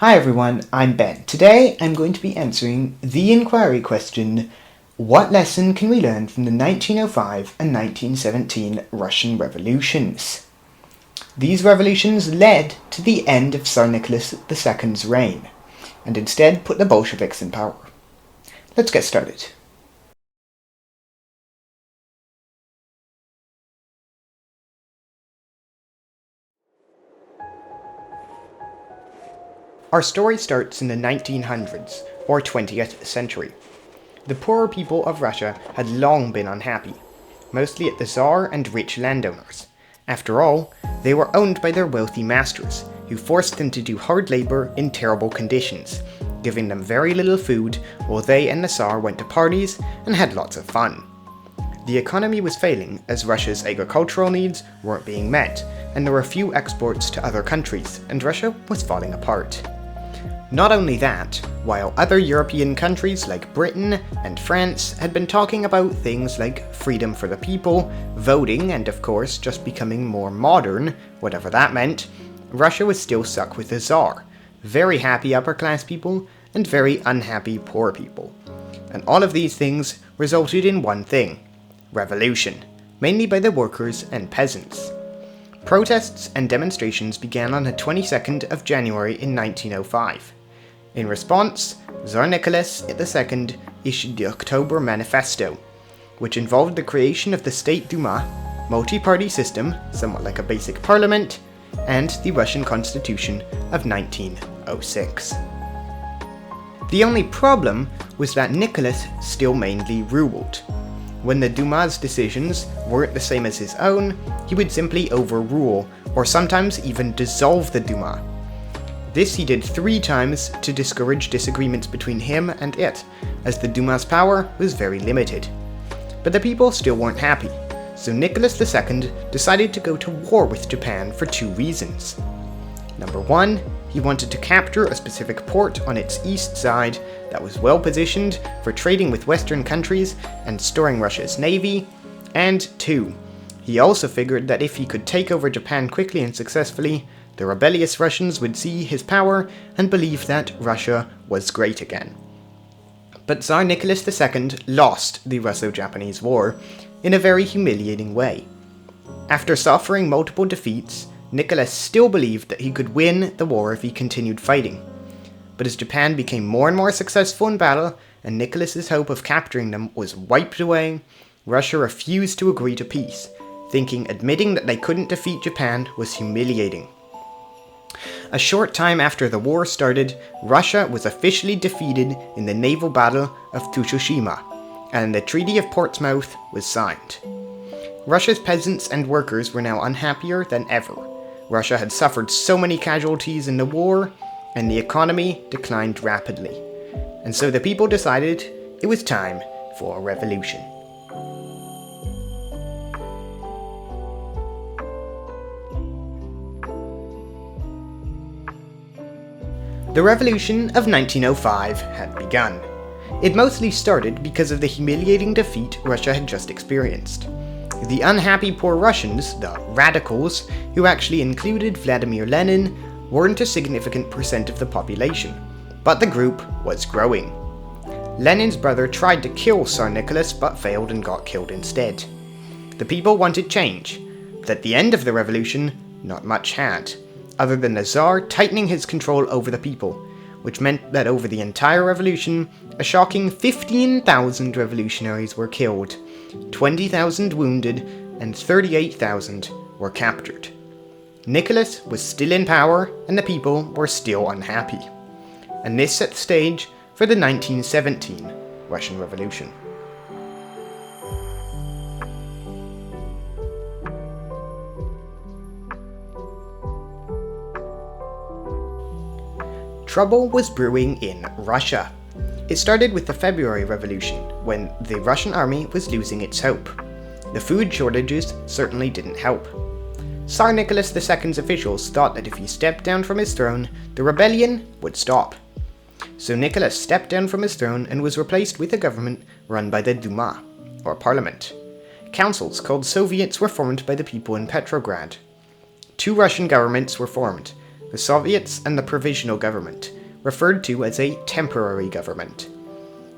Hi everyone, I'm Ben. Today I'm going to be answering the inquiry question, what lesson can we learn from the 1905 and 1917 Russian revolutions? These revolutions led to the end of Tsar Nicholas II's reign, and instead put the Bolsheviks in power. Let's get started. Our story starts in the 1900s, or 20th century. The poorer people of Russia had long been unhappy, mostly at the Tsar and rich landowners. After all, they were owned by their wealthy masters, who forced them to do hard labor in terrible conditions, giving them very little food while they and the Tsar went to parties and had lots of fun. The economy was failing as Russia's agricultural needs weren't being met, and there were few exports to other countries, and Russia was falling apart. Not only that, while other European countries like Britain and France had been talking about things like freedom for the people, voting, and of course just becoming more modern, whatever that meant, Russia was still stuck with the Tsar, very happy upper class people and very unhappy poor people. And all of these things resulted in one thing: revolution, mainly by the workers and peasants. Protests and demonstrations began on the 22nd of January in 1905. In response, Tsar Nicholas II issued the October Manifesto, which involved the creation of the State Duma, multi-party system, somewhat like a basic parliament, and the Russian Constitution of 1906. The only problem was that Nicholas still mainly ruled. When the Duma's decisions weren't the same as his own, he would simply overrule, or sometimes even dissolve the Duma. This he did 3 times to discourage disagreements between him and it, as the Duma's power was very limited. But the people still weren't happy, so Nicholas II decided to go to war with Japan for 2 reasons. Number 1, he wanted to capture a specific port on its east side that was well positioned for trading with Western countries and storing Russia's navy, and 2, he also figured that if he could take over Japan quickly and successfully, the rebellious Russians would see his power and believe that Russia was great again. But Tsar Nicholas II lost the Russo-Japanese War in a very humiliating way. After suffering multiple defeats, Nicholas still believed that he could win the war if he continued fighting. But as Japan became more and more successful in battle, and Nicholas's hope of capturing them was wiped away, Russia refused to agree to peace, thinking admitting that they couldn't defeat Japan was humiliating. A short time after the war started, Russia was officially defeated in the naval battle of Tsushima, and the Treaty of Portsmouth was signed. Russia's peasants and workers were now unhappier than ever. Russia had suffered so many casualties in the war, and the economy declined rapidly. And so the people decided it was time for a revolution. The Revolution of 1905 had begun. It mostly started because of the humiliating defeat Russia had just experienced. The unhappy poor Russians, the radicals, who actually included Vladimir Lenin, weren't a significant percent of the population, but the group was growing. Lenin's brother tried to kill Tsar Nicholas but failed and got killed instead. The people wanted change, but at the end of the revolution, not much had, other than the Tsar tightening his control over the people, which meant that over the entire revolution, a shocking 15,000 revolutionaries were killed, 20,000 wounded, and 38,000 were captured. Nicholas was still in power, and the people were still unhappy. And this set the stage for the 1917 Russian Revolution. Trouble was brewing in Russia. It started with the February Revolution, when the Russian army was losing its hope. The food shortages certainly didn't help. Tsar Nicholas II's officials thought that if he stepped down from his throne, the rebellion would stop. So Nicholas stepped down from his throne and was replaced with a government run by the Duma, or parliament. Councils called Soviets were formed by the people in Petrograd. 2 Russian governments were formed, the Soviets and the Provisional Government, referred to as a temporary government.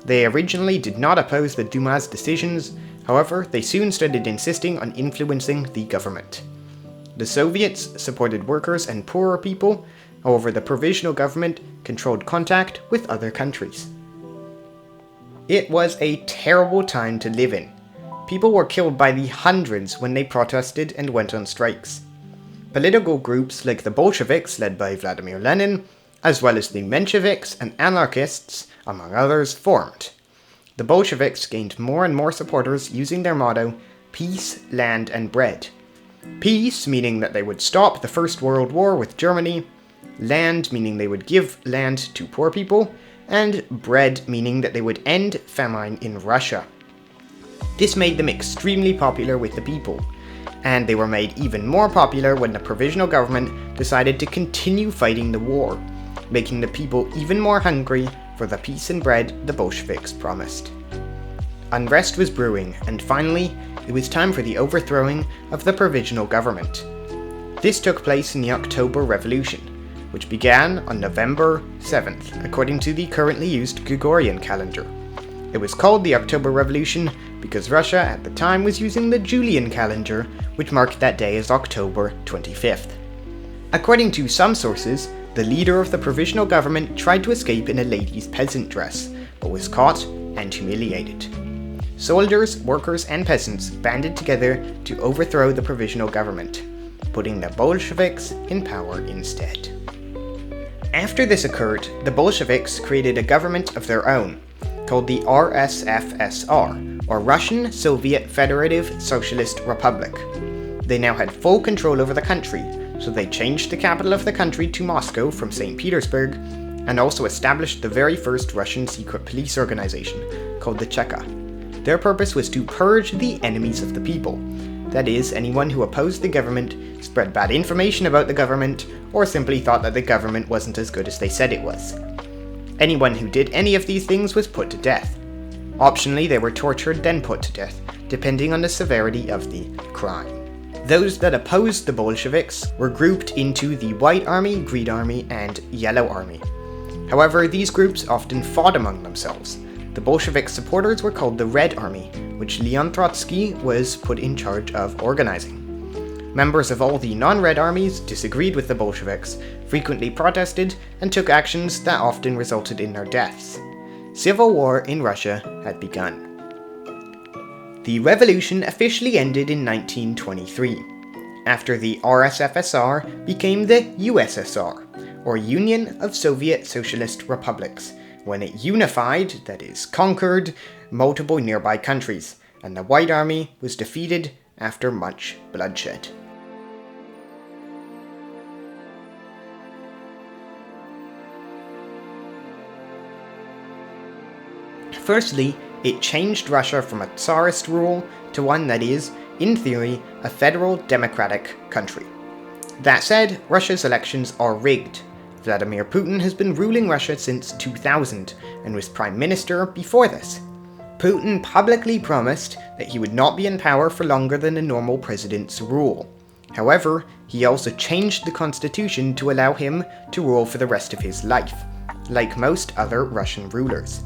They originally did not oppose the Duma's decisions, however, they soon started insisting on influencing the government. The Soviets supported workers and poorer people, however the Provisional Government controlled contact with other countries. It was a terrible time to live in. People were killed by the hundreds when they protested and went on strikes. Political groups like the Bolsheviks, led by Vladimir Lenin, as well as the Mensheviks and anarchists, among others, formed. The Bolsheviks gained more and more supporters using their motto, peace, land, and bread. Peace, meaning that they would stop the First World War with Germany, land, meaning they would give land to poor people, and bread, meaning that they would end famine in Russia. This made them extremely popular with the people, and they were made even more popular when the Provisional Government decided to continue fighting the war, making the people even more hungry for the peace and bread the Bolsheviks promised. Unrest was brewing, and finally, it was time for the overthrowing of the Provisional Government. This took place in the October Revolution, which began on November 7th, according to the currently used Gregorian calendar. It was called the October Revolution because Russia at the time was using the Julian calendar, which marked that day as October 25th. According to some sources, the leader of the Provisional Government tried to escape in a lady's peasant dress, but was caught and humiliated. Soldiers, workers, and peasants banded together to overthrow the Provisional Government, putting the Bolsheviks in power instead. After this occurred, the Bolsheviks created a government of their own, called the RSFSR, or Russian Soviet Federative Socialist Republic. They now had full control over the country, so they changed the capital of the country to Moscow from St. Petersburg, and also established the very first Russian secret police organization, called the Cheka. Their purpose was to purge the enemies of the people, that is, anyone who opposed the government, spread bad information about the government, or simply thought that the government wasn't as good as they said it was. Anyone who did any of these things was put to death. Optionally, they were tortured, then put to death, depending on the severity of the crime. Those that opposed the Bolsheviks were grouped into the White Army, Green Army, and Yellow Army. However, these groups often fought among themselves. The Bolshevik supporters were called the Red Army, which Leon Trotsky was put in charge of organizing. Members of all the non-Red armies disagreed with the Bolsheviks, frequently protested, and took actions that often resulted in their deaths. Civil war in Russia had begun. The revolution officially ended in 1923, after the RSFSR became the USSR, or Union of Soviet Socialist Republics, when it unified, that is, conquered, multiple nearby countries, and the White Army was defeated after much bloodshed. Firstly, it changed Russia from a Tsarist rule to one that is, in theory, a federal democratic country. That said, Russia's elections are rigged. Vladimir Putin has been ruling Russia since 2000 and was prime minister before this. Putin publicly promised that he would not be in power for longer than a normal president's rule. However, he also changed the constitution to allow him to rule for the rest of his life, like most other Russian rulers.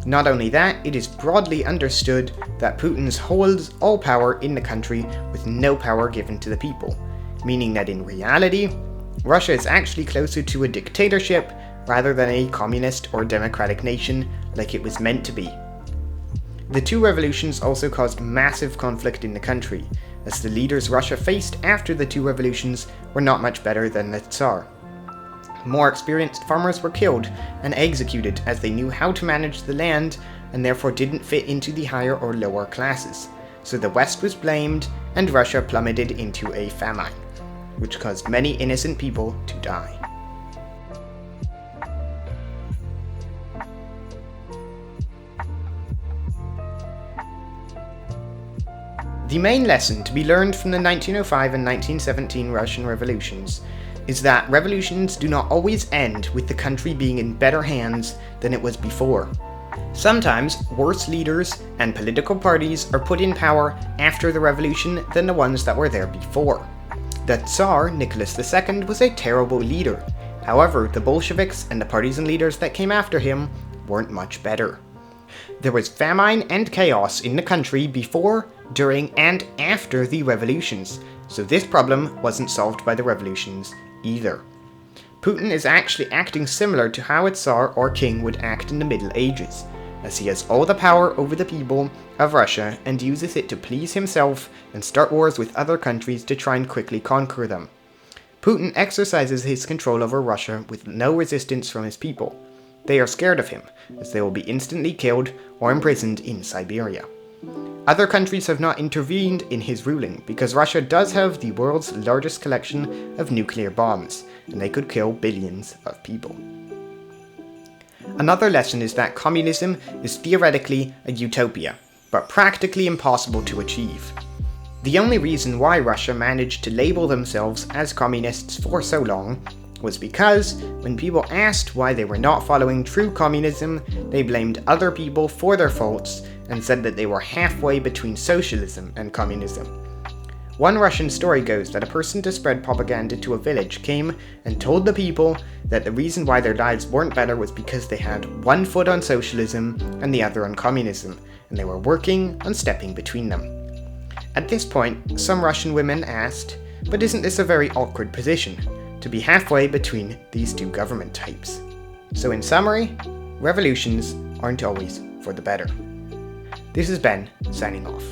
Not only that, it is broadly understood that Putin holds all power in the country with no power given to the people, meaning that in reality, Russia is actually closer to a dictatorship rather than a communist or democratic nation like it was meant to be. The two revolutions also caused massive conflict in the country, as the leaders Russia faced after the two revolutions were not much better than the Tsar. More experienced farmers were killed and executed as they knew how to manage the land and therefore didn't fit into the higher or lower classes. So the West was blamed and Russia plummeted into a famine, which caused many innocent people to die. The main lesson to be learned from the 1905 and 1917 Russian revolutions is that revolutions do not always end with the country being in better hands than it was before. Sometimes worse leaders and political parties are put in power after the revolution than the ones that were there before. the Tsar Nicholas II was a terrible leader. However, the Bolsheviks and the partisan leaders that came after him weren't much better. There was famine and chaos in the country before, during, and after the revolutions, so this problem wasn't solved by the revolutions either. Putin is actually acting similar to how a Tsar or king would act in the Middle Ages, as he has all the power over the people of Russia and uses it to please himself and start wars with other countries to try and quickly conquer them. Putin exercises his control over Russia with no resistance from his people. They are scared of him, as they will be instantly killed or imprisoned in Siberia. Other countries have not intervened in his ruling because Russia does have the world's largest collection of nuclear bombs, and they could kill billions of people. Another lesson is that communism is theoretically a utopia, but practically impossible to achieve. The only reason why Russia managed to label themselves as communists for so long was because, when people asked why they were not following true communism, they blamed other people for their faults and said that they were halfway between socialism and communism. One Russian story goes that a person to spread propaganda to a village came and told the people that the reason why their lives weren't better was because they had one foot on socialism and the other on communism, and they were working on stepping between them. At this point, some Russian women asked, but isn't this a very awkward position, to be halfway between these two government types? So in summary, revolutions aren't always for the better. This is Ben, signing off.